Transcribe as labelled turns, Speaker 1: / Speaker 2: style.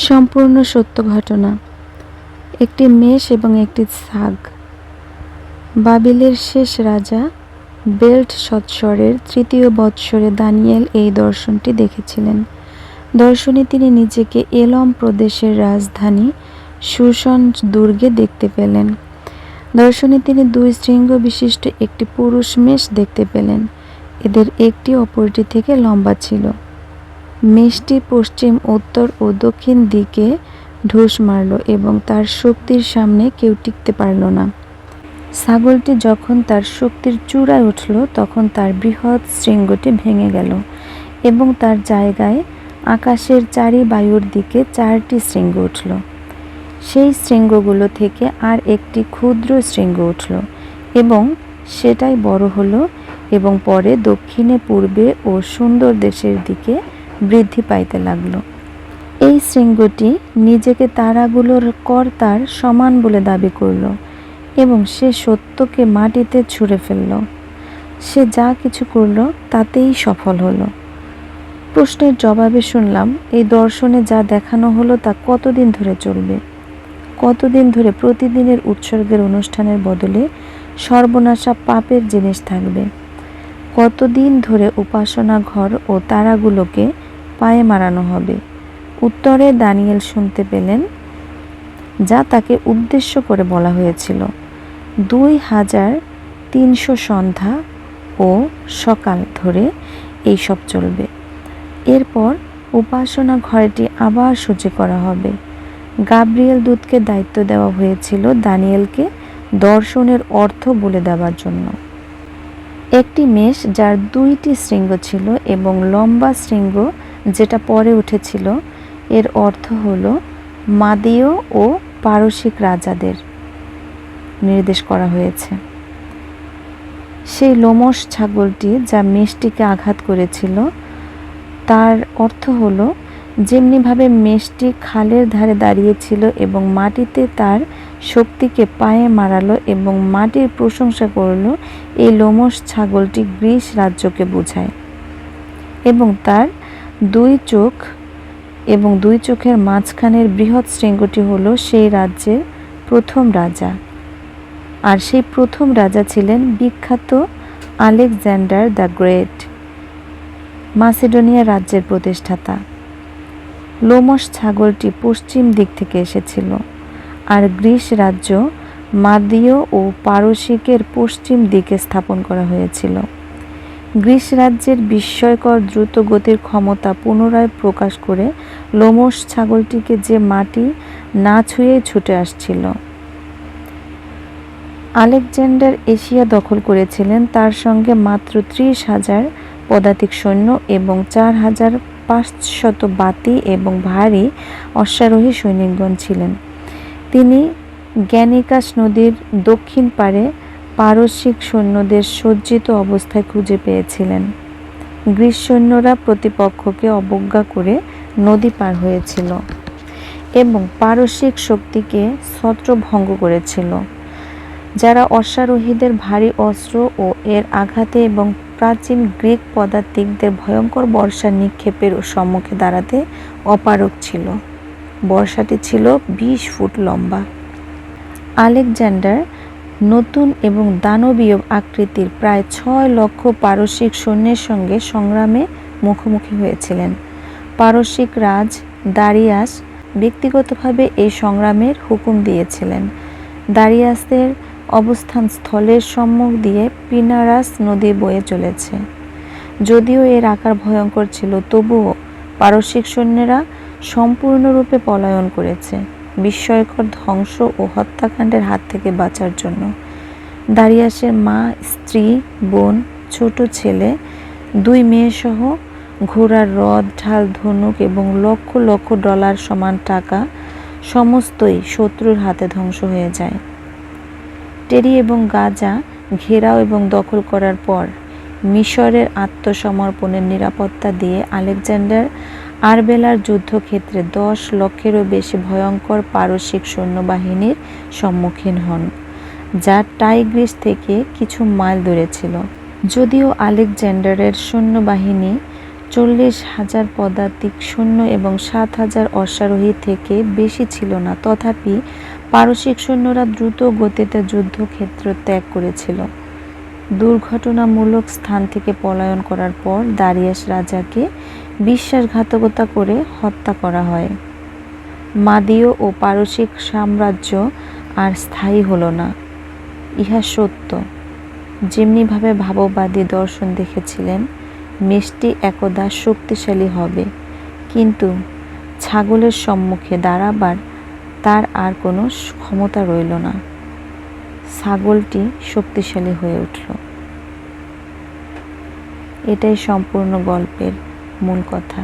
Speaker 1: সম্পূর্ণ সত্য ঘটনা। একটি মেষ এবং একটি ছাগ। বাবিলের শেষ রাজা বেল্টশৎসরের তৃতীয় বৎসরে দানিয়েল এই দর্শনটি দেখেছিলেন। দর্শনে তিনি নিজেকে এলম প্রদেশের রাজধানী শুশন দুর্গে দেখতে পেলেন। দর্শনে তিনি দুই শৃঙ্গ বিশিষ্ট একটি পুরুষ মেষ দেখতে পেলেন। এদের একটি অপরটি থেকে লম্বা ছিল। মেষটি পশ্চিম, উত্তর ও দক্ষিণ দিকে ঢুস মারল এবং তার শক্তির সামনে কেউ টিকতে পারল না। ছাগলটি যখন তার শক্তির চূড়ায় উঠল, তখন তার বৃহৎ শৃঙ্গটি ভেঙে গেল এবং তার জায়গায় আকাশের চারি বায়ুর দিকে 4টি শৃঙ্গ উঠল। সেই শৃঙ্গগুলো থেকে আর একটি ক্ষুদ্র শৃঙ্গ উঠল এবং সেটাই বড় হলো এবং পরে দক্ষিণে, পূর্বে ও সুন্দর দেশের দিকে বৃদ্ধি পাইতে লাগল। এই শৃঙ্গটি নিজেকে তারাগুলোর কর্তার সমান বলে দাবি করল এবং সে সত্যকে মাটিতে ছুঁড়ে ফেলল। সে যা কিছু করল তাতেই সফল হলো। প্রশ্নের জবাবে শুনলাম, এই দর্শনে যা দেখানো হলো তা কতদিন ধরে চলবে? কতদিন ধরে প্রতিদিনের উৎসর্গের অনুষ্ঠানের বদলে সর্বনাশা পাপের জিনিস থাকবে? কতদিন ধরে উপাসনা ঘর ও তারাগুলোকে পায়ে মারানো হবে? উত্তরে দানিয়েল শুনতে পেলেন যা তাকে উদ্দেশ্য করে বলা হয়েছিল। 2300 সন্ধ্যা ও সকাল ধরে এই সব চলবে। এরপর উপাসনা ঘরটি আবার সূচি করা হবে। গাব্রিয়েল দূতকে দায়িত্ব দেওয়া হয়েছিল দানিয়েলকে দর্শনের অর্থ বলে দেওয়ার জন্য। একটি মেষ যার 2টি শৃঙ্গ ছিল এবং লম্বা শৃঙ্গ যেটা পরে উঠেছিল, এর অর্থ হলো মাদীয় ও পারসিক রাজাদের নির্দেশ করা হয়েছে। সেই লোমশ ছাগলটি যা মেষটিকে আঘাত করেছিল, তার অর্থ হলো যেমনিভাবে মেষটি খালের ধারে দাঁড়িয়েছিল এবং মাটিতে তার শক্তিকে পায়ে মারালো এবং মাটির প্রশংসা করল, এই লোমশ ছাগলটি গ্রীস রাজ্যকে বোঝায় এবং তার 2 চোখ এবং 2 চোখের মাঝখানের বৃহৎ শৃঙ্গটি হলো সেই রাজ্যের প্রথম রাজা। আর সেই প্রথম রাজা ছিলেন বিখ্যাত আলেকজান্ডার দ্য গ্রেট, মাসিডোনিয়া রাজ্যের প্রতিষ্ঠাতা। লোমশ ছাগলটি পশ্চিম দিক থেকে এসেছিল, আর গ্রীস রাজ্য মাদীয় ও পারসিকের পশ্চিম দিকে স্থাপন করা হয়েছিল। গ্রীস রাজ্যের বিস্ময়কর দ্রুত গতির ক্ষমতা পুনরায় প্রকাশ করে লোমশ ছাগলটিকে যে মাটি না ছুঁয়েই ছুটে আসছিল। আলেকজান্ডার এশিয়া দখল করেছিলেন। তার সঙ্গে মাত্র 30,000 পদাতিক সৈন্য এবং 4,500 বাতি এবং ভারী অশ্বারোহী সৈনিকগণ ছিলেন। তিনি গ্যানিকাস নদীর দক্ষিণ পারে পারসিক সৈন্যদের সজ্জিত অবস্থায় খুঁজে পেয়েছিলেন। গ্রীস সৈন্যরা প্রতিপক্ষকে অবজ্ঞা করে নদী পার হয়েছিল এবং পারসিক শক্তিকে ছত্রভঙ্গ করেছিল, যারা অশ্বারোহীদের ভারী অস্ত্র ও এর আঘাতে এবং প্রাচীন গ্রিক পদাতিকদের ভয়ঙ্কর বর্ষা নিক্ষেপের সম্মুখে দাঁড়াতে অপারগ ছিল। বর্ষাটি ছিল 20 ফুট লম্বা। আলেকজান্ডার নতুন এবং দানবীয় আকৃতির প্রায় 6 লক্ষ পারসিক সৈন্যের সঙ্গে সংগ্রামে মুখোমুখি হয়েছিলেন। পারসিক রাজ দারিয়াস ব্যক্তিগতভাবে এই সংগ্রামের হুকুম দিয়েছিলেন। দারিয়াসের অবস্থান স্থলের সম্মুখ দিয়ে পিনারাস নদী বয়ে চলেছে। যদিও এর আকার ভয়ঙ্কর ছিল, তবুও পারসিক সৈন্যরা সম্পূর্ণরূপে পলায়ন করেছে বিস্ময়কর ধ্বংস ও হত্যাকাণ্ডের হাত থেকে বাঁচার জন্য। দারিয়াসের মা, স্ত্রী, বোন, ছোট ছেলে, 2 মেয়ে সহ ঘোড়ার রথ, ঢাল, ধনুক এবং লক্ষ লক্ষ ডলার সমান টাকা সমস্তই শত্রুর হাতে ধ্বংস হয়ে যায়। টেরি এবং গাজা ঘেরাও এবং দখল করার পর মিশরের আত্মসমর্পণের নিরাপত্তা দিয়ে আলেকজান্ডার আরবেলার যুদ্ধক্ষেত্রে 10 লক্ষেরও বেশি ভয়ঙ্কর পারসিক সৈন্যবাহিনীর সম্মুখীন হন, যা টাইগ্রিস থেকে কিছু মাইল দূরে ছিল। যদিও আলেকজান্ডারের সৈন্যবাহিনী 40,000 পদাতিক সৈন্য এবং 7,000 অশ্বারোহী থেকে বেশি ছিল না। তথাপি পারসিক সৈন্যরা দ্রুত গতিতে যুদ্ধক্ষেত্র ত্যাগ করেছিল। দুর্ঘটনামূলক স্থান থেকে পলায়ন করার পর দারিয়াস রাজাকে বিশ্বাসঘাতকতা করে হত্যা করা হয়। মাদীয় ও পারসিক সাম্রাজ্য আর স্থায়ী হল না। ইহা সত্য। যেমনিভাবে ভাববাদী দর্শন দেখেছিলেন মেষটি একদা শক্তিশালী হবে, কিন্তু ছাগলের সম্মুখে দাঁড়াবার তার আর কোনো ক্ষমতা রইল না। ছাগলটি শক্তিশালী হয়ে উঠল। এটাই সম্পূর্ণ গল্পের মূল কথা।